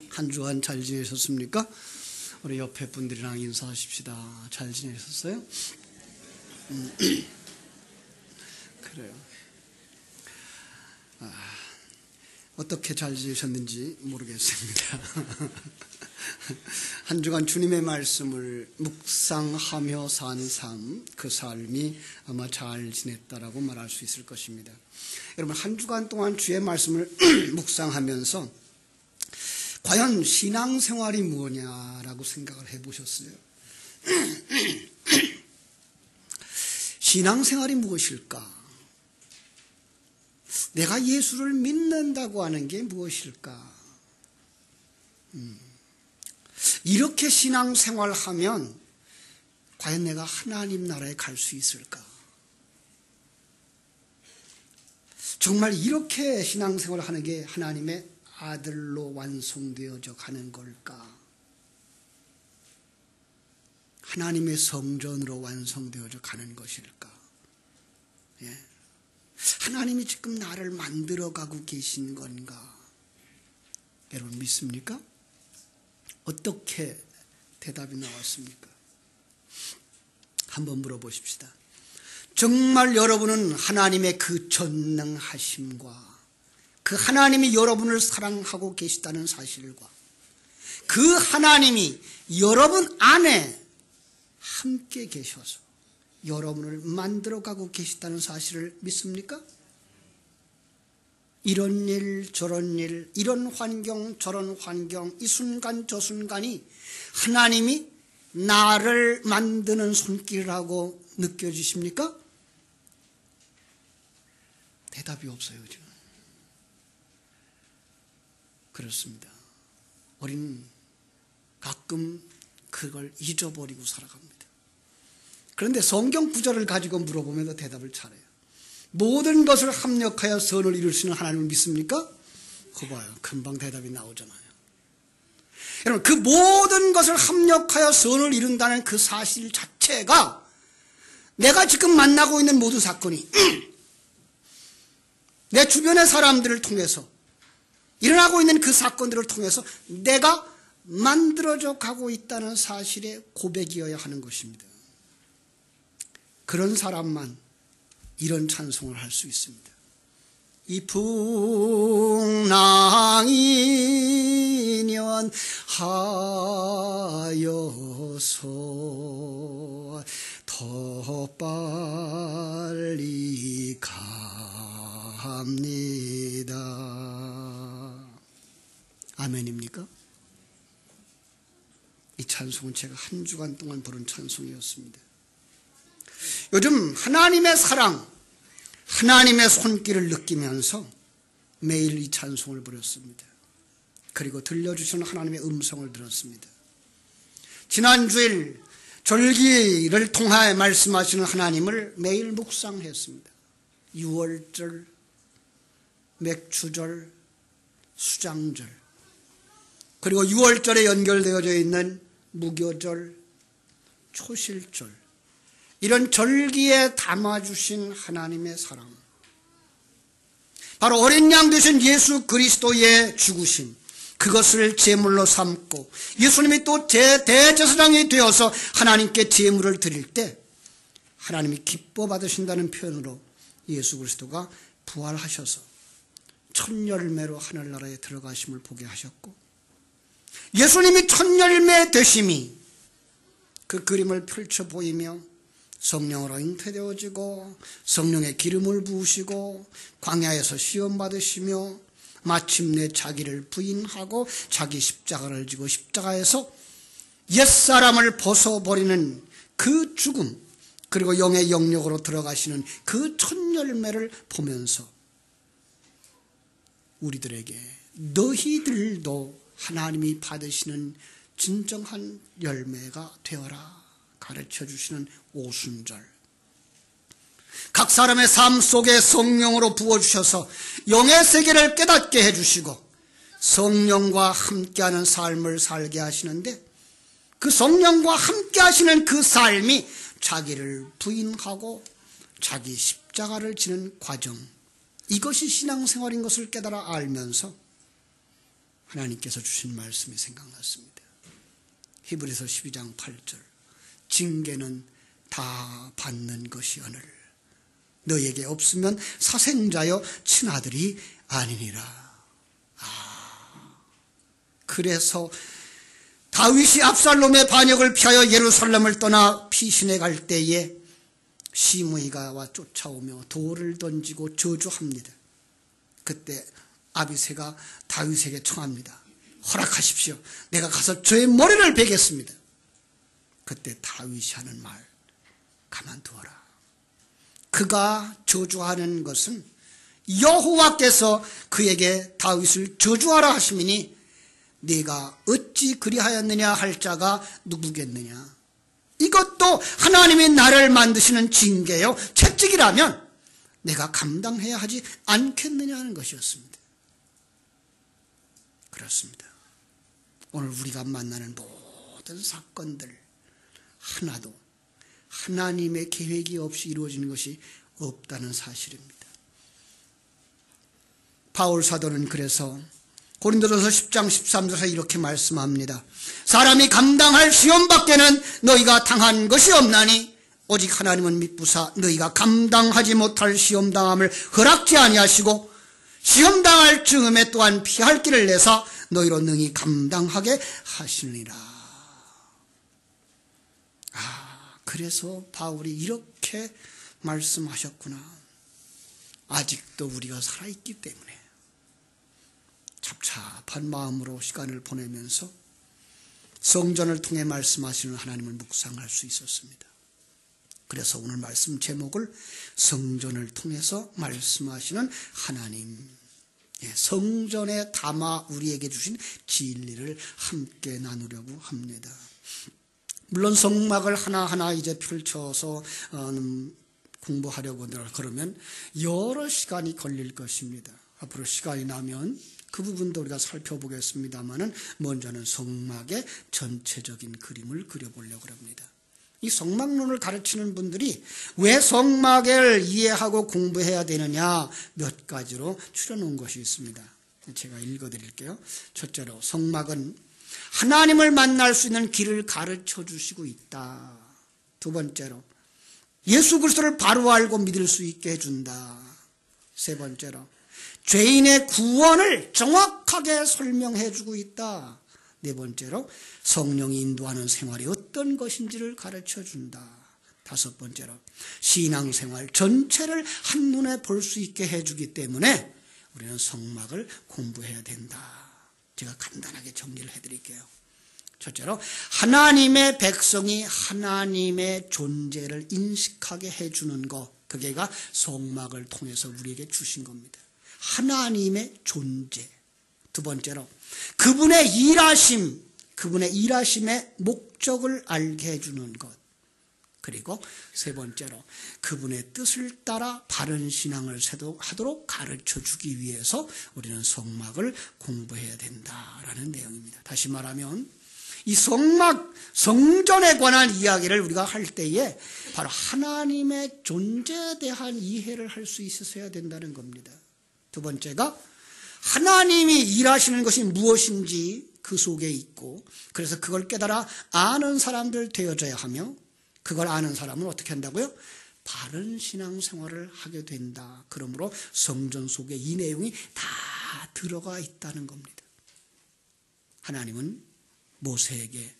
한 주간 잘 지내셨습니까? 우리 옆에 분들이랑 인사하십시다. 잘 지내셨어요? 그래요. 어떻게 잘 지내셨는지 모르겠습니다. 한 주간 주님의 말씀을 묵상하며 산 삶, 그 삶이 아마 잘 지냈다라고 말할 수 있을 것입니다. 여러분, 한 주간 동안 주의 말씀을 묵상하면서 과연 신앙생활이 뭐냐라고 생각을 해보셨어요? 신앙생활이 무엇일까? 내가 예수를 믿는다고 하는 게 무엇일까? 이렇게 신앙생활하면 과연 내가 하나님 나라에 갈 수 있을까? 정말 이렇게 신앙생활을 하는 게 하나님의 아들로 완성되어져 가는 걸까? 하나님의 성전으로 완성되어져 가는 것일까? 예. 하나님이 지금 나를 만들어가고 계신 건가? 여러분 믿습니까? 어떻게 대답이 나왔습니까? 한번 물어보십시다. 정말 여러분은 하나님의 그 전능하심과 그 하나님이 여러분을 사랑하고 계시다는 사실과 그 하나님이 여러분 안에 함께 계셔서 여러분을 만들어가고 계시다는 사실을 믿습니까? 이런 일 저런 일, 이런 환경 저런 환경, 이 순간 저 순간이 하나님이 나를 만드는 손길이라고 느껴지십니까? 대답이 없어요 지금. 그렇습니다. 우리는 가끔 그걸 잊어버리고 살아갑니다. 그런데 성경 구절을 가지고 물어보면 대답을 잘해요. 모든 것을 합력하여 선을 이룰 수 있는 하나님을 믿습니까? 그거 봐요. 금방 대답이 나오잖아요. 여러분, 그 모든 것을 합력하여 선을 이룬다는 그 사실 자체가 내가 지금 만나고 있는 모든 사건이 내 주변의 사람들을 통해서 일어나고 있는 그 사건들을 통해서 내가 만들어져 가고 있다는 사실의 고백이어야 하는 것입니다. 그런 사람만 이런 찬송을 할 수 있습니다. 이 풍랑이년 하여서 더 빨리 갑니다. 아멘입니까? 이 찬송은 제가 한 주간 동안 부른 찬송이었습니다. 요즘 하나님의 사랑, 하나님의 손길을 느끼면서 매일 이 찬송을 부렸습니다. 그리고 들려주시는 하나님의 음성을 들었습니다. 지난주일 절기를 통하여 말씀하시는 하나님을 매일 묵상했습니다. 유월절, 맥추절, 수장절, 그리고 6월절에 연결되어져 있는 무교절, 초실절, 이런 절기에 담아주신 하나님의 사랑, 바로 어린 양 되신 예수 그리스도의 죽으심, 그것을 제물로 삼고 예수님이 또 대제사장이 되어서 하나님께 제물을 드릴 때 하나님이 기뻐 받으신다는 표현으로 예수 그리스도가 부활하셔서 첫 열매로 하늘나라에 들어가심을 보게 하셨고, 예수님이 첫 열매 되심이 그 그림을 펼쳐 보이며 성령으로 잉태되어지고 성령의 기름을 부으시고 광야에서 시험 받으시며 마침내 자기를 부인하고 자기 십자가를 지고 십자가에서 옛사람을 벗어버리는 그 죽음, 그리고 영의 영역으로 들어가시는 그 첫 열매를 보면서 우리들에게 너희들도 하나님이 받으시는 진정한 열매가 되어라 가르쳐 주시는 오순절, 각 사람의 삶 속에 성령으로 부어주셔서 영의 세계를 깨닫게 해주시고 성령과 함께하는 삶을 살게 하시는데, 그 성령과 함께하시는 그 삶이 자기를 부인하고 자기 십자가를 지는 과정, 이것이 신앙생활인 것을 깨달아 알면서 하나님께서 주신 말씀이 생각났습니다. 히브리서 12장 8절 징계는 다 받는 것이오늘 너에게 없으면 사생자여 친아들이 아니니라. 그래서 다윗이 압살롬의 반역을 피하여 예루살렘을 떠나 피신해 갈 때에 시므이가 쫓아오며 돌을 던지고 저주합니다. 그때 아비새가 다윗에게 청합니다. 허락하십시오. 내가 가서 저의 머리를 베겠습니다. 그때 다윗이 하는 말, 가만두어라. 그가 저주하는 것은 여호와께서 그에게 다윗을 저주하라 하시미니 네가 어찌 그리하였느냐 할 자가 누구겠느냐. 이것도 하나님이 나를 만드시는 징계요 채찍이라면 내가 감당해야 하지 않겠느냐 하는 것이었습니다. 그렇습니다. 오늘 우리가 만나는 모든 사건들 하나도 하나님의 계획이 없이 이루어지는 것이 없다는 사실입니다. 바울 사도는 그래서 고린도전서 10장 13절에 이렇게 말씀합니다. 사람이 감당할 시험 밖에는 너희가 당한 것이 없나니 오직 하나님은 미쁘사 너희가 감당하지 못할 시험당함을 허락지 아니하시고 시험당할 즈음에 또한 피할 길을 내사 너희로 능히 감당하게 하시느니라. 그래서 바울이 이렇게 말씀하셨구나. 아직도 우리가 살아있기 때문에 답답한 마음으로 시간을 보내면서 성전을 통해 말씀하시는 하나님을 묵상할 수 있었습니다. 그래서 오늘 말씀 제목을 성전을 통해서 말씀하시는 하나님, 성전에 담아 우리에게 주신 진리를 함께 나누려고 합니다. 물론 성막을 하나하나 이제 펼쳐서 공부하려고 그러면 여러 시간이 걸릴 것입니다. 앞으로 시간이 나면 그 부분도 우리가 살펴보겠습니다만은 먼저는 성막의 전체적인 그림을 그려보려고 합니다. 이 성막론을 가르치는 분들이 왜 성막을 이해하고 공부해야 되느냐 몇 가지로 추려놓은 것이 있습니다. 제가 읽어드릴게요. 첫째로 성막은 하나님을 만날 수 있는 길을 가르쳐 주시고 있다. 두 번째로 예수 그리스도를 바로 알고 믿을 수 있게 해준다. 세 번째로 죄인의 구원을 정확하게 설명해 주고 있다. 네 번째로 성령이 인도하는 생활이 어떤 것인지를 가르쳐 준다. 다섯 번째로 신앙생활 전체를 한눈에 볼 수 있게 해주기 때문에 우리는 성막을 공부해야 된다. 제가 간단하게 정리를 해드릴게요. 첫째로 하나님의 백성이 하나님의 존재를 인식하게 해주는 것, 그게가 성막을 통해서 우리에게 주신 겁니다. 하나님의 존재. 두 번째로 그분의 일하심의 목적을 알게 해주는 것. 그리고 세 번째로 그분의 뜻을 따라 바른 신앙을 하도록 가르쳐주기 위해서 우리는 성막을 공부해야 된다라는 내용입니다. 다시 말하면 이 성전에 관한 이야기를 우리가 할 때에 바로 하나님의 존재에 대한 이해를 할 수 있어야 된다는 겁니다. 두 번째가 하나님이 일하시는 것이 무엇인지 그 속에 있고, 그래서 그걸 깨달아 아는 사람들 되어져야 하며, 그걸 아는 사람은 어떻게 한다고요? 바른 신앙생활을 하게 된다. 그러므로 성전 속에 이 내용이 다 들어가 있다는 겁니다. 하나님은 모세에게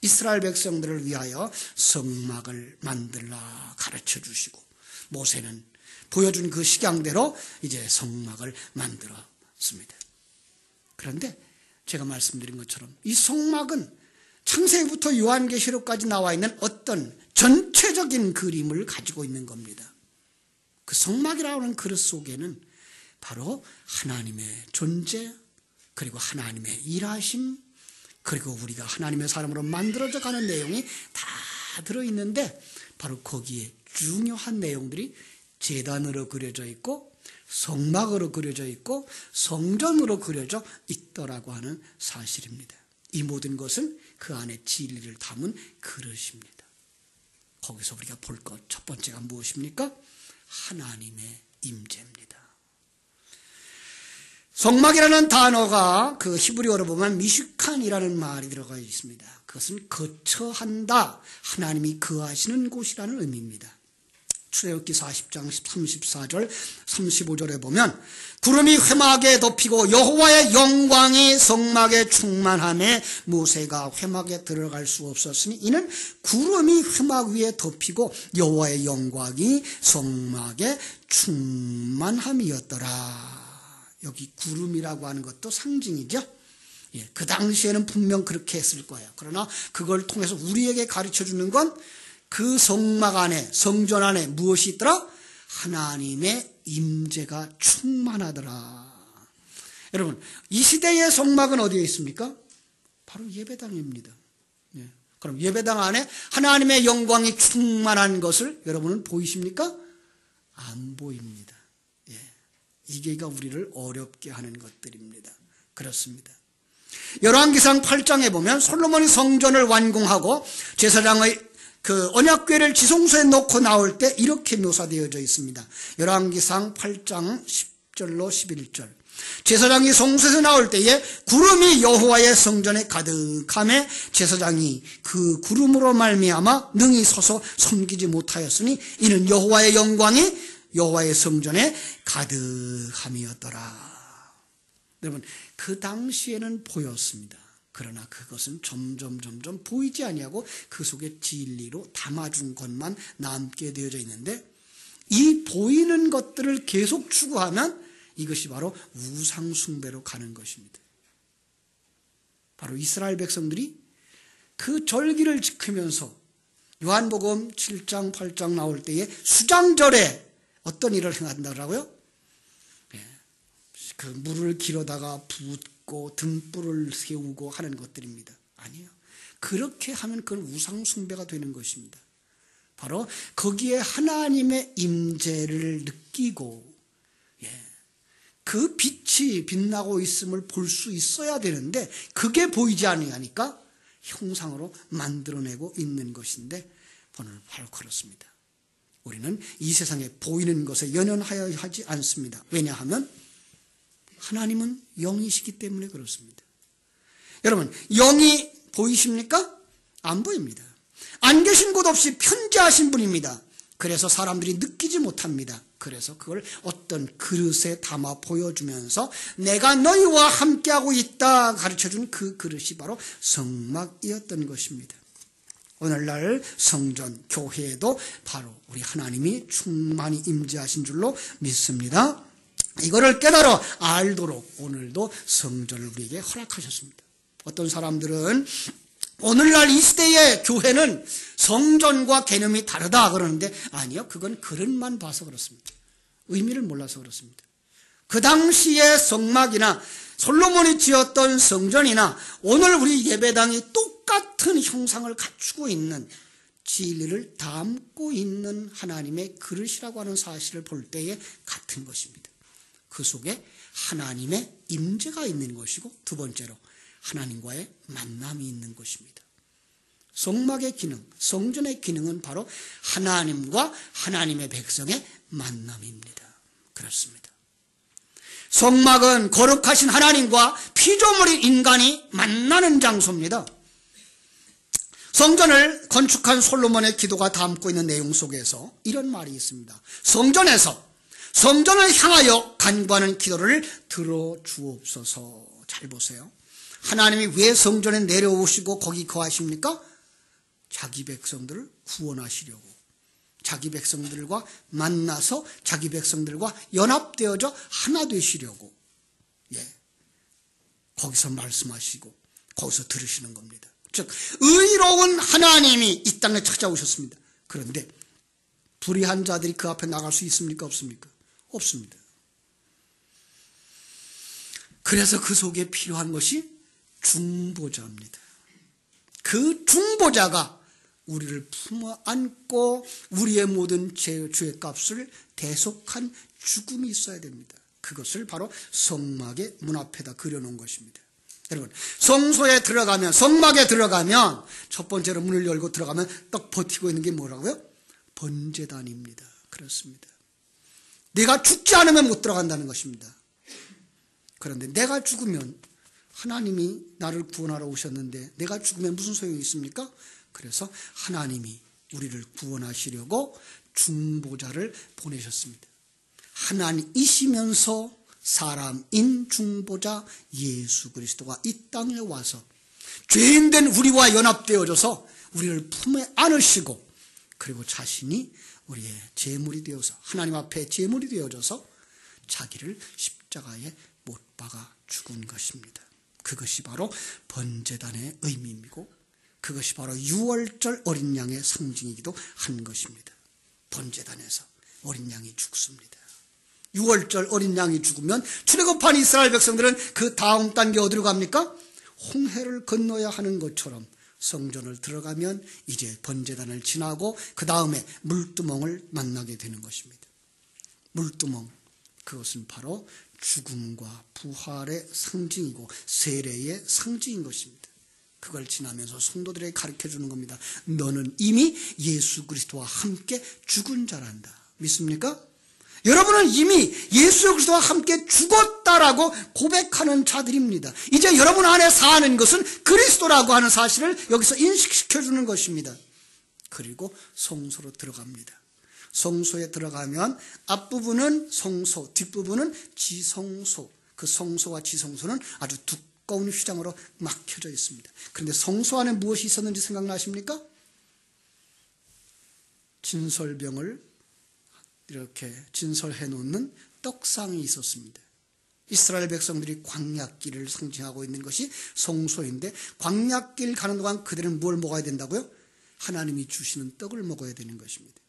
이스라엘 백성들을 위하여 성막을 만들라 가르쳐 주시고, 모세는 보여준 그 식양대로 이제 성막을 만들었습니다. 그런데 제가 말씀드린 것처럼 이 성막은 창세기부터 요한계시록까지 나와 있는 어떤 전체적인 그림을 가지고 있는 겁니다. 그 성막이라고 하는 그릇 속에는 바로 하나님의 존재, 그리고 하나님의 일하심, 그리고 우리가 하나님의 사람으로 만들어져 가는 내용이 다 들어있는데, 바로 거기에 중요한 내용들이 제단으로 그려져 있고 성막으로 그려져 있고 성전으로 그려져 있더라고 하는 사실입니다. 이 모든 것은 그 안에 진리를 담은 그릇입니다. 거기서 우리가 볼 것 첫 번째가 무엇입니까? 하나님의 임재입니다. 성막이라는 단어가 그 히브리어로 보면 미슈칸이라는 말이 들어가 있습니다. 그것은 거처한다, 하나님이 거하시는 곳이라는 의미입니다. 출애굽기 40장 34절 35절에 보면 구름이 회막에 덮이고 여호와의 영광이 성막에 충만하매 모세가 회막에 들어갈 수 없었으니 이는 구름이 회막 위에 덮이고 여호와의 영광이 성막에 충만함이었더라. 여기 구름이라고 하는 것도 상징이죠. 예, 그 당시에는 분명 그렇게 했을 거예요. 그러나 그걸 통해서 우리에게 가르쳐주는 건 그 성막 안에, 성전 안에 무엇이 있더라? 하나님의 임재가 충만하더라. 여러분, 이 시대의 성막은 어디에 있습니까? 바로 예배당입니다. 예, 그럼 예배당 안에 하나님의 영광이 충만한 것을 여러분은 보이십니까? 안 보입니다. 예, 이게가 우리를 어렵게 하는 것들입니다. 그렇습니다. 열왕기상 8장에 보면 솔로몬이 성전을 완공하고 제사장의 그 언약궤를 지성소에 놓고 나올 때 이렇게 묘사되어져 있습니다. 열왕기상 8장 10절로 11절. 제사장이 성소에서 나올 때에 구름이 여호와의 성전에 가득하매 제사장이 그 구름으로 말미암아 능히 서서 섬기지 못하였으니 이는 여호와의 영광이 여호와의 성전에 가득함이었더라. 여러분, 그 당시에는 보였습니다. 그러나 그것은 점점 보이지 아니하고 그 속에 진리로 담아준 것만 남게 되어져 있는데, 이 보이는 것들을 계속 추구하면 이것이 바로 우상숭배로 가는 것입니다. 바로 이스라엘 백성들이 그 절기를 지키면서 요한복음 7장 8장 나올 때에 수장절에 어떤 일을 행한다고요? 그 물을 길어다가 붓고 등불을 세우고 하는 것들입니다. 아니에요. 그렇게 하면 그건 우상숭배가 되는 것입니다. 바로 거기에 하나님의 임재를 느끼고, 그 빛이 빛나고 있음을 볼 수 있어야 되는데 그게 보이지 않으니까 형상으로 만들어내고 있는 것인데, 오늘 바로 그렇습니다. 우리는 이 세상에 보이는 것에 연연하여 하지 않습니다. 왜냐하면 하나님은 영이시기 때문에 그렇습니다. 여러분, 영이 보이십니까? 안 보입니다. 안 계신 곳 없이 편재하신 분입니다. 그래서 사람들이 느끼지 못합니다. 그래서 그걸 어떤 그릇에 담아 보여주면서 내가 너희와 함께하고 있다 가르쳐준 그 그릇이 바로 성막이었던 것입니다. 오늘날 성전, 교회에도 바로 우리 하나님이 충만히 임재하신 줄로 믿습니다. 이거를 깨달아 알도록 오늘도 성전을 우리에게 허락하셨습니다. 어떤 사람들은 오늘날 이 시대의 교회는 성전과 개념이 다르다 그러는데, 아니요, 그건 그릇만 봐서 그렇습니다. 의미를 몰라서 그렇습니다. 그 당시의 성막이나 솔로몬이 지었던 성전이나 오늘 우리 예배당이 똑같은 형상을 갖추고 있는, 진리를 담고 있는 하나님의 그릇이라고 하는 사실을 볼 때에 같은 것입니다. 그 속에 하나님의 임재가 있는 것이고, 두 번째로 하나님과의 만남이 있는 것입니다. 성막의 기능, 성전의 기능은 바로 하나님과 하나님의 백성의 만남입니다. 그렇습니다. 성막은 거룩하신 하나님과 피조물인 인간이 만나는 장소입니다. 성전을 건축한 솔로몬의 기도가 담고 있는 내용 속에서 이런 말이 있습니다. 성전에서 성전을 향하여 간구하는 기도를 들어주옵소서. 잘 보세요. 하나님이 왜 성전에 내려오시고 거기 거하십니까? 자기 백성들을 구원하시려고, 자기 백성들과 만나서 자기 백성들과 연합되어져 하나 되시려고, 거기서 말씀하시고 거기서 들으시는 겁니다. 즉 의로운 하나님이 이 땅에 찾아오셨습니다. 그런데 불의한 자들이 그 앞에 나갈 수 있습니까? 없습니까? 없습니다. 그래서 그 속에 필요한 것이 중보자입니다. 그 중보자가 우리를 품어 안고 우리의 모든 죄의 값을 대속한 죽음이 있어야 됩니다. 그것을 바로 성막의 문 앞에다 그려놓은 것입니다. 여러분, 성소에 들어가면, 성막에 들어가면 첫 번째로 문을 열고 들어가면 딱 버티고 있는 게 뭐라고요? 번제단입니다. 그렇습니다. 내가 죽지 않으면 못 들어간다는 것입니다. 그런데 내가 죽으면 하나님이 나를 구원하러 오셨는데 내가 죽으면 무슨 소용이 있습니까? 그래서 하나님이 우리를 구원하시려고 중보자를 보내셨습니다. 하나님이시면서 사람인 중보자 예수 그리스도가 이 땅에 와서 죄인된 우리와 연합되어져서 우리를 품에 안으시고 그리고 자신이 우리의 제물이 되어서 하나님 앞에 제물이 되어져서 자기를 십자가에 못 박아 죽은 것입니다. 그것이 바로 번제단의 의미이고 그것이 바로 유월절 어린 양의 상징이기도 한 것입니다. 번제단에서 어린 양이 죽습니다. 유월절 어린 양이 죽으면 출애굽한 이스라엘 백성들은 그 다음 단계 어디로 갑니까? 홍해를 건너야 하는 것처럼 성전을 들어가면 이제 번제단을 지나고 그 다음에 물두멍을 만나게 되는 것입니다. 물두멍, 그것은 바로 죽음과 부활의 상징이고 세례의 상징인 것입니다. 그걸 지나면서 성도들에게 가르쳐주는 겁니다. 너는 이미 예수 그리스도와 함께 죽은 자란다. 믿습니까? 여러분은 이미 예수 그리스도와 함께 죽었다라고 고백하는 자들입니다. 이제 여러분 안에 사는 것은 그리스도라고 하는 사실을 여기서 인식시켜주는 것입니다. 그리고 성소로 들어갑니다. 성소에 들어가면 앞부분은 성소, 뒷부분은 지성소. 그 성소와 지성소는 아주 두꺼운 휘장으로 막혀져 있습니다. 그런데 성소 안에 무엇이 있었는지 생각나십니까? 진설병을 이렇게 진설해 놓는 떡상이 있었습니다. 이스라엘 백성들이 광야길을 상징하고 있는 것이 성소인데 광야길 가는 동안 그들은 뭘 먹어야 된다고요? 하나님이 주시는 떡을 먹어야 되는 것입니다.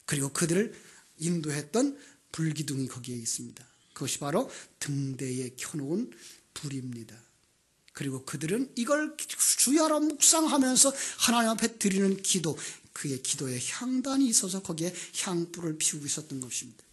그리고 그들을 인도했던 불기둥이 거기에 있습니다. 그것이 바로 등대에 켜놓은 불입니다. 그리고 그들은 이걸 주야로 묵상하면서 하나님 앞에 드리는 기도, 그의 기도에 향단이 있어서 거기에 향불을 피우고 있었던 것입니다.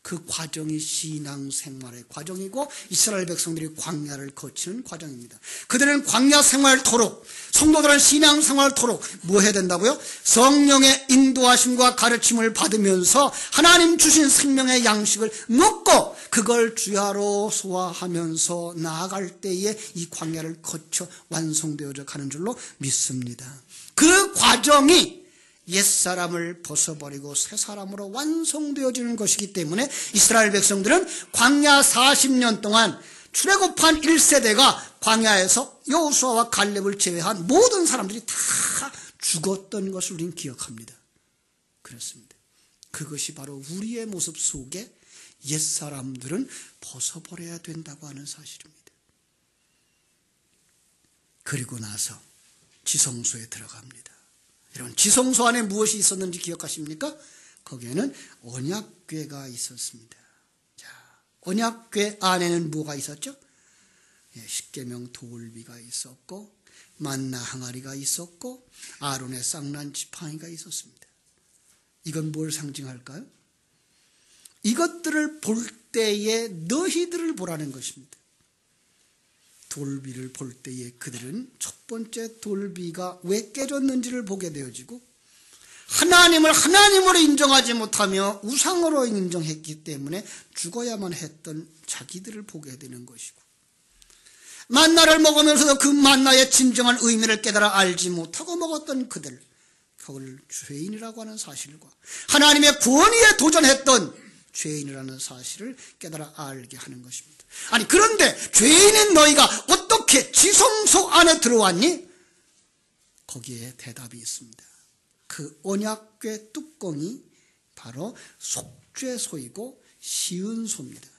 그 과정이 신앙생활의 과정이고 이스라엘 백성들이 광야를 거치는 과정입니다. 그들은 광야 생활토록, 성도들은 신앙생활토록 뭐 해야 된다고요? 성령의 인도하심과 가르침을 받으면서 하나님 주신 생명의 양식을 먹고 그걸 주야로 소화하면서 나아갈 때에 이 광야를 거쳐 완성되어져 가는 줄로 믿습니다. 그 과정이 옛사람을 벗어버리고 새사람으로 완성되어지는 것이기 때문에 이스라엘 백성들은 광야 40년 동안 출애굽한 1세대가 광야에서 여호수아와 갈렙을 제외한 모든 사람들이 다 죽었던 것을 우리는 기억합니다. 그렇습니다. 그것이 바로 우리의 모습 속에 옛사람들은 벗어버려야 된다고 하는 사실입니다. 그리고 나서 지성소에 들어갑니다. 여러분, 지성소 안에 무엇이 있었는지 기억하십니까? 거기에는 언약궤가 있었습니다. 자, 언약궤 안에는 뭐가 있었죠? 십계명 돌비가 있었고 만나 항아리가 있었고 아론의 쌍난 지팡이가 있었습니다. 이건 뭘 상징할까요? 이것들을 볼 때에 너희들을 보라는 것입니다. 돌비를 볼 때에 그들은 첫 번째 돌비가 왜 깨졌는지를 보게 되어지고 하나님을 하나님으로 인정하지 못하며 우상으로 인정했기 때문에 죽어야만 했던 자기들을 보게 되는 것이고 만나를 먹으면서도 그 만나의 진정한 의미를 깨달아 알지 못하고 먹었던 그들, 그걸 죄인이라고 하는 사실과 하나님의 권위에 도전했던 죄인이라는 사실을 깨달아 알게 하는 것입니다. 아니, 그런데 죄인인 너희가 어떻게 지성소 안에 들어왔니? 거기에 대답이 있습니다. 그 언약궤 뚜껑이 바로 속죄소이고 시은소입니다.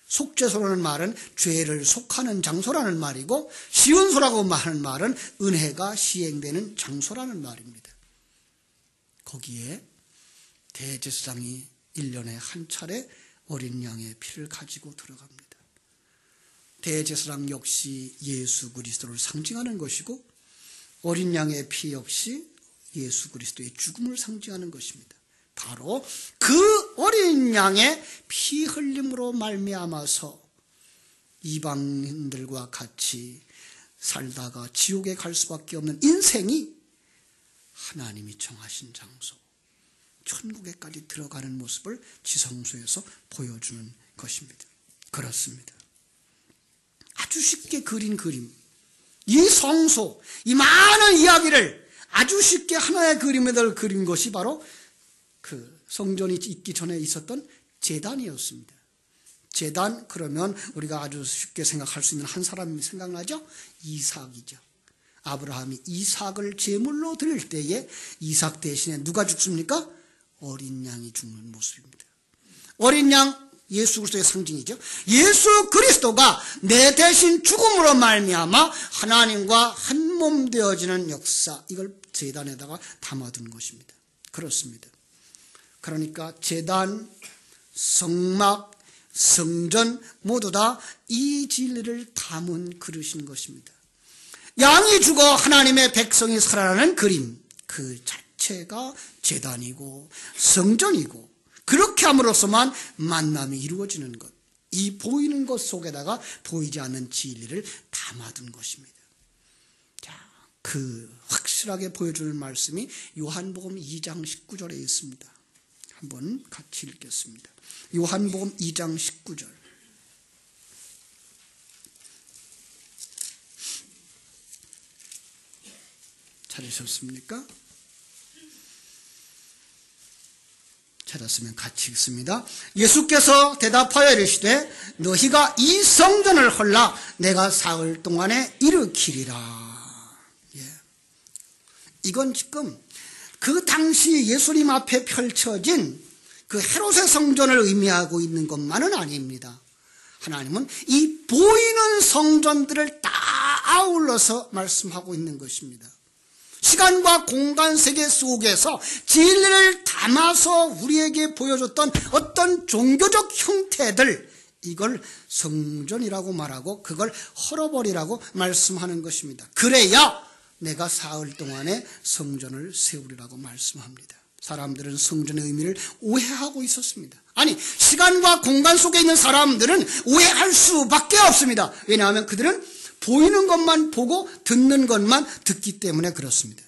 속죄소라는 말은 죄를 속하는 장소라는 말이고 시은소라고 하는 말은 은혜가 시행되는 장소라는 말입니다. 거기에 대제사장이 1년에 한 차례 어린 양의 피를 가지고 들어갑니다. 대제사장 역시 예수 그리스도를 상징하는 것이고 어린 양의 피 역시 예수 그리스도의 죽음을 상징하는 것입니다. 바로 그 어린 양의 피 흘림으로 말미암아서 이방인들과 같이 살다가 지옥에 갈 수밖에 없는 인생이 하나님이 정하신 장소, 천국에까지 들어가는 모습을 지성소에서 보여주는 것입니다. 그렇습니다. 아주 쉽게 그린 그림, 이 성소, 이 많은 이야기를 아주 쉽게 하나의 그림에다 그린 것이 바로 그 성전이 있기 전에 있었던 제단이었습니다. 제단 그러면 우리가 아주 쉽게 생각할 수 있는 한 사람이 생각나죠? 이삭이죠. 아브라함이 이삭을 제물로 드릴 때에 이삭 대신에 누가 죽습니까? 어린 양이 죽는 모습입니다. 어린 양, 예수 그리스도의 상징이죠. 예수 그리스도가 내 대신 죽음으로 말미암아 하나님과 한 몸 되어지는 역사, 이걸 제단에다가 담아둔 것입니다. 그렇습니다. 그러니까 제단, 성막, 성전 모두 다 이 진리를 담은 그릇인 것입니다. 양이 죽어 하나님의 백성이 살아나는 그림, 그 자체가 제단이고 성전이고, 그렇게 함으로써만 만남이 이루어지는 것, 이 보이는 것 속에다가 보이지 않는 진리를 담아둔 것입니다. 자, 그 확실하게 보여주는 말씀이 요한복음 2장 19절에 있습니다. 한번 같이 읽겠습니다. 요한복음 2장 19절. 찾으셨습니까? 찾았으면 같이 읽습니다. 예수께서 대답하여 이르시되 너희가 이 성전을 헐라 내가 사흘 동안에 일으키리라. 예. 이건 지금 그 당시 예수님 앞에 펼쳐진 그 헤롯의 성전을 의미하고 있는 것만은 아닙니다. 하나님은 이 보이는 성전들을 다 아울러서 말씀하고 있는 것입니다. 시간과 공간 세계 속에서 진리를 담아서 우리에게 보여줬던 어떤 종교적 형태들, 이걸 성전이라고 말하고 그걸 헐어버리라고 말씀하는 것입니다. 그래야 내가 사흘 동안에 성전을 세우리라고 말씀합니다. 사람들은 성전의 의미를 오해하고 있었습니다. 아니, 시간과 공간 속에 있는 사람들은 오해할 수밖에 없습니다. 왜냐하면 그들은 보이는 것만 보고 듣는 것만 듣기 때문에 그렇습니다.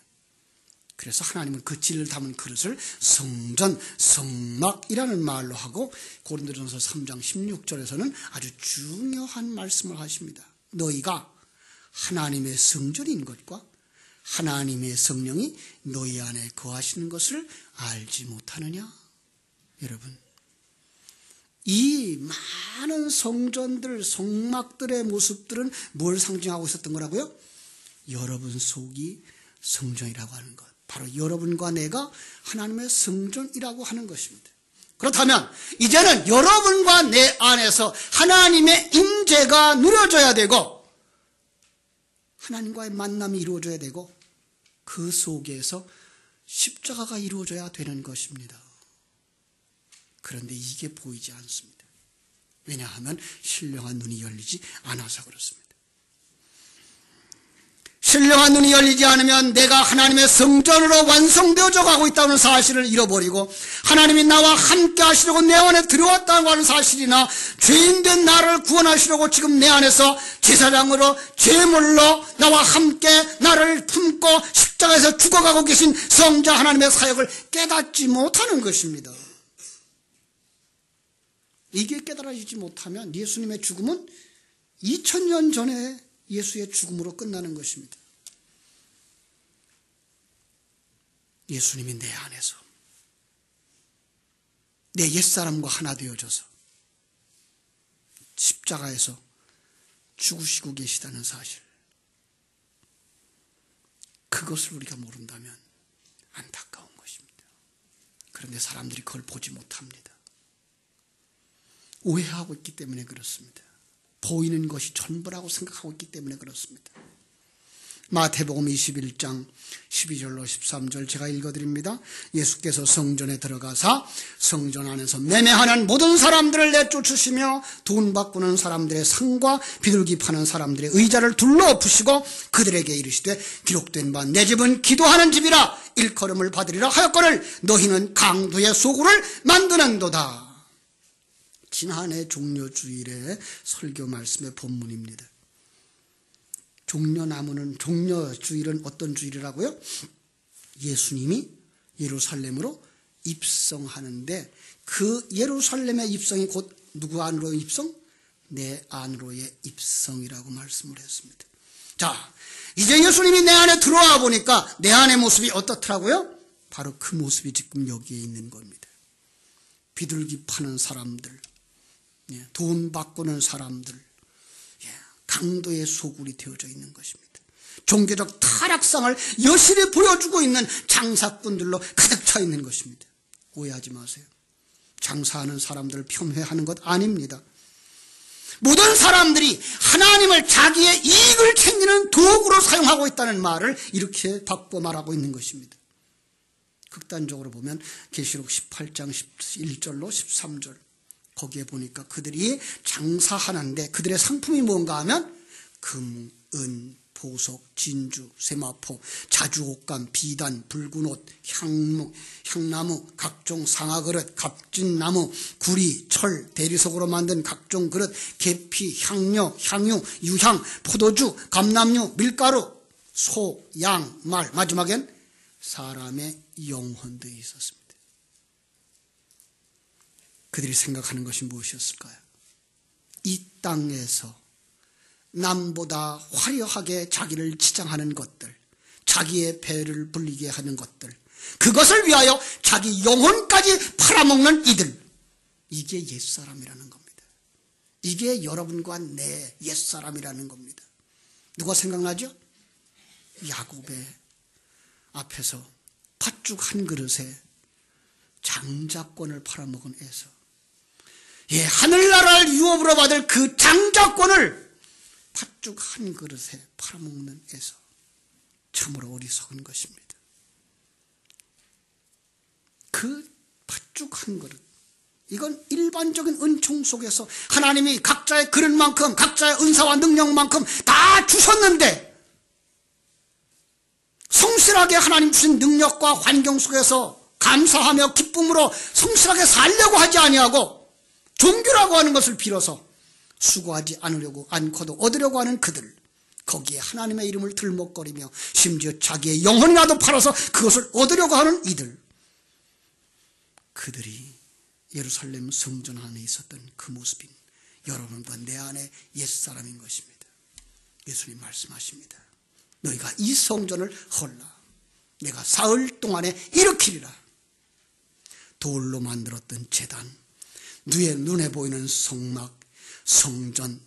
그래서 하나님은 그 진리를 담은 그릇을 성전, 성막이라는 말로 하고, 고린도전서 3장 16절에서는 아주 중요한 말씀을 하십니다. 너희가 하나님의 성전인 것과 하나님의 성령이 너희 안에 거하시는 것을 알지 못하느냐? 여러분, 이 많은 성전들, 성막들의 모습들은 뭘 상징하고 있었던 거라고요? 여러분 속이 성전이라고 하는 것. 바로 여러분과 내가 하나님의 성전이라고 하는 것입니다. 그렇다면 이제는 여러분과 내 안에서 하나님의 임재가 누려져야 되고 하나님과의 만남이 이루어져야 되고 그 속에서 십자가가 이루어져야 되는 것입니다. 그런데 이게 보이지 않습니다. 왜냐하면 신령한 눈이 열리지 않아서 그렇습니다. 신령한 눈이 열리지 않으면 내가 하나님의 성전으로 완성되어져 가고 있다는 사실을 잃어버리고, 하나님이 나와 함께 하시려고 내 안에 들어왔다고 하는 사실이나, 죄인된 나를 구원하시려고 지금 내 안에서 제사장으로 제물로 나와 함께 나를 품고 십자가에서 죽어가고 계신 성자 하나님의 사역을 깨닫지 못하는 것입니다. 이게 깨달아지지 못하면 예수님의 죽음은 2000년 전에 예수의 죽음으로 끝나는 것입니다. 예수님이 내 안에서 내 옛사람과 하나 되어져서 십자가에서 죽으시고 계시다는 사실, 그것을 우리가 모른다면 안타까운 것입니다. 그런데 사람들이 그걸 보지 못합니다. 오해하고 있기 때문에 그렇습니다. 보이는 것이 전부라고 생각하고 있기 때문에 그렇습니다. 마태복음 21장 12절로 13절 제가 읽어드립니다. 예수께서 성전에 들어가사 성전 안에서 매매하는 모든 사람들을 내쫓으시며 돈 바꾸는 사람들의 상과 비둘기 파는 사람들의 의자를 둘러엎으시고 그들에게 이르시되 기록된 바 내 집은 기도하는 집이라 일컬음을 받으리라 하였거늘 너희는 강도의 소굴을 만드는도다. 지난해 종려주일의 설교 말씀의 본문입니다. 종려주일은 어떤 주일이라고요? 예수님이 예루살렘으로 입성하는데, 그 예루살렘의 입성이 곧 누구 안으로 입성? 내 안으로의 입성이라고 말씀을 했습니다. 자, 이제 예수님이 내 안에 들어와 보니까 내 안의 모습이 어떻더라고요? 바로 그 모습이 지금 여기에 있는 겁니다. 비둘기 파는 사람들, 돈 바꾸는 사람들, 강도의 소굴이 되어져 있는 것입니다. 종교적 타락상을 여실히 보여주고 있는 장사꾼들로 가득 차 있는 것입니다. 오해하지 마세요. 장사하는 사람들을 폄훼하는 것 아닙니다. 모든 사람들이 하나님을 자기의 이익을 챙기는 도구로 사용하고 있다는 말을 이렇게 바꿔 말하고 있는 것입니다. 극단적으로 보면 계시록 18장 11절로 13절 거기에 보니까 그들이 장사하는데 그들의 상품이 뭔가 하면 금, 은, 보석, 진주, 세마포, 자주옥감, 비단, 붉은 옷, 향나무, 각종 상아그릇, 갑진나무, 구리, 철, 대리석으로 만든 각종 그릇, 계피, 향료, 향유, 유향, 포도주, 감람류, 밀가루, 소, 양, 말, 마지막엔 사람의 영혼도 있었습니다. 그들이 생각하는 것이 무엇이었을까요? 이 땅에서 남보다 화려하게 자기를 치장하는 것들, 자기의 배를 불리게 하는 것들, 그것을 위하여 자기 영혼까지 팔아먹는 이들, 이게 옛사람이라는 겁니다. 이게 여러분과 내 옛사람이라는 겁니다. 누가 생각나죠? 야곱의 앞에서 팥죽 한 그릇에 장자권을 팔아먹은 에서, 하늘나라를 유업으로 받을 그 장자권을 팥죽 한 그릇에 팔아먹는 에서 참으로 어리석은 것입니다. 그 팥죽 한 그릇, 이건 일반적인 은총 속에서 하나님이 각자의 그릇만큼 각자의 은사와 능력만큼 다 주셨는데 성실하게 하나님 주신 능력과 환경 속에서 감사하며 기쁨으로 성실하게 살려고 하지 아니하고 종교라고 하는 것을 빌어서 수고하지 않고도 얻으려고 하는 그들, 거기에 하나님의 이름을 들먹거리며 심지어 자기의 영혼이라도 팔아서 그것을 얻으려고 하는 이들, 그들이 예루살렘 성전 안에 있었던 그 모습인 여러분과 내 안에 옛사람인 것입니다. 예수님 말씀하십니다. 너희가 이 성전을 헐라. 내가 사흘 동안에 일으키리라. 돌로 만들었던 제단, 눈에 보이는 성막, 성전,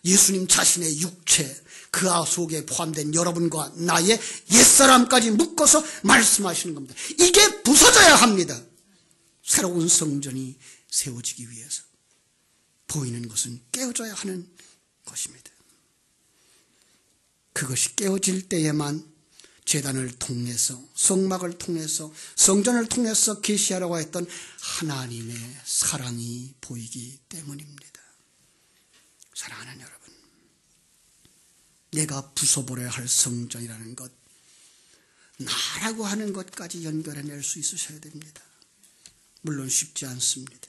예수님 자신의 육체, 그 속에 포함된 여러분과 나의 옛사람까지 묶어서 말씀하시는 겁니다. 이게 부서져야 합니다. 새로운 성전이 세워지기 위해서 보이는 것은 깨어져야 하는 것입니다. 그것이 깨어질 때에만 제단을 통해서, 성막을 통해서, 성전을 통해서 계시하라고 했던 하나님의 사랑이 보이기 때문입니다. 사랑하는 여러분, 내가 부숴버려야 할 성전이라는 것, 나라고 하는 것까지 연결해낼 수 있으셔야 됩니다. 물론 쉽지 않습니다.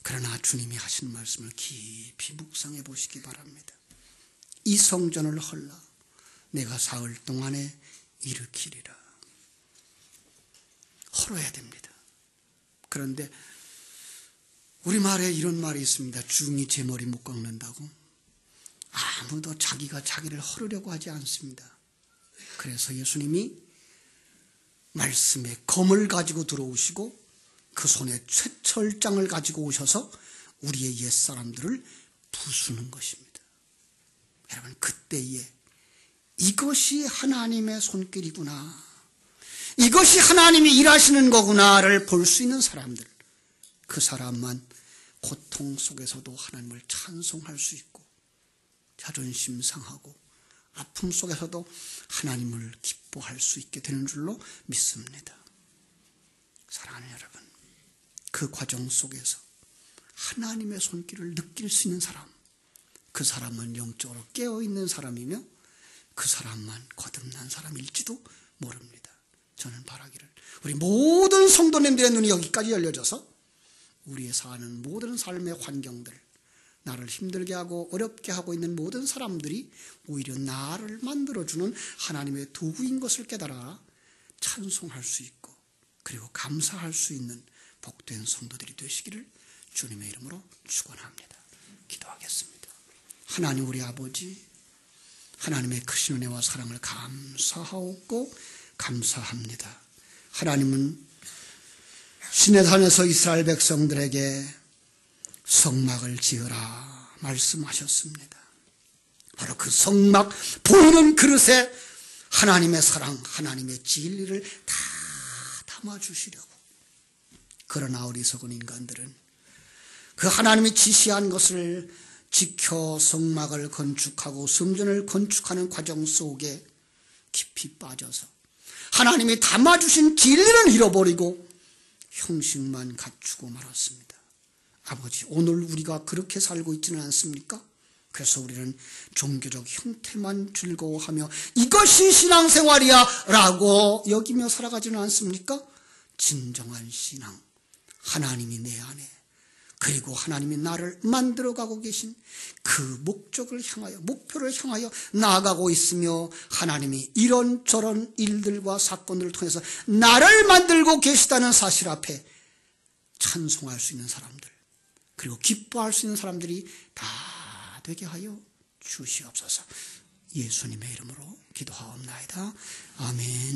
그러나 주님이 하신 말씀을 깊이 묵상해 보시기 바랍니다. 이 성전을 헐라. 내가 사흘 동안에 일으키리라. 헐어야 됩니다. 그런데 우리말에 이런 말이 있습니다. 중이 제 머리 못 깎는다고. 아무도 자기가 자기를 헐으려고 하지 않습니다. 그래서 예수님이 말씀에 검을 가지고 들어오시고 그 손에 쇠철장을 가지고 오셔서 우리의 옛사람들을 부수는 것입니다. 여러분, 그때에 이것이 하나님의 손길이구나, 이것이 하나님이 일하시는 거구나를 볼 수 있는 사람들, 그 사람만 고통 속에서도 하나님을 찬송할 수 있고 자존심 상하고 아픔 속에서도 하나님을 기뻐할 수 있게 되는 줄로 믿습니다. 사랑하는 여러분, 그 과정 속에서 하나님의 손길을 느낄 수 있는 사람, 그 사람은 영적으로 깨어있는 사람이며 그 사람만 거듭난 사람일지도 모릅니다. 저는 바라기를 우리 모든 성도님들의 눈이 여기까지 열려져서 우리의 사는 모든 삶의 환경들, 나를 힘들게 하고 어렵게 하고 있는 모든 사람들이 오히려 나를 만들어주는 하나님의 도구인 것을 깨달아 찬송할 수 있고 그리고 감사할 수 있는 복된 성도들이 되시기를 주님의 이름으로 축원합니다. 기도하겠습니다. 하나님 우리 아버지, 하나님의 크신 은혜와 사랑을 감사하고 감사합니다. 하나님은 시내산에서 이스라엘 백성들에게 성막을 지으라 말씀하셨습니다. 바로 그 성막 보이는 그릇에 하나님의 사랑, 하나님의 진리를 다 담아주시려고. 그러나 어리석은 인간들은 그 하나님이 지시한 것을 지켜 성막을 건축하고 성전을 건축하는 과정 속에 깊이 빠져서 하나님이 담아주신 진리를 잃어버리고 형식만 갖추고 말았습니다. 아버지, 오늘 우리가 그렇게 살고 있지는 않습니까? 그래서 우리는 종교적 형태만 즐거워하며 이것이 신앙생활이야 라고 여기며 살아가지는 않습니까? 진정한 신앙, 하나님이 내 안에, 그리고 하나님이 나를 만들어가고 계신 그 목적을 향하여, 목표를 향하여 나아가고 있으며 하나님이 이런저런 일들과 사건들을 통해서 나를 만들고 계시다는 사실 앞에 찬송할 수 있는 사람들, 그리고 기뻐할 수 있는 사람들이 다 되게 하여 주시옵소서. 예수님의 이름으로 기도하옵나이다. 아멘.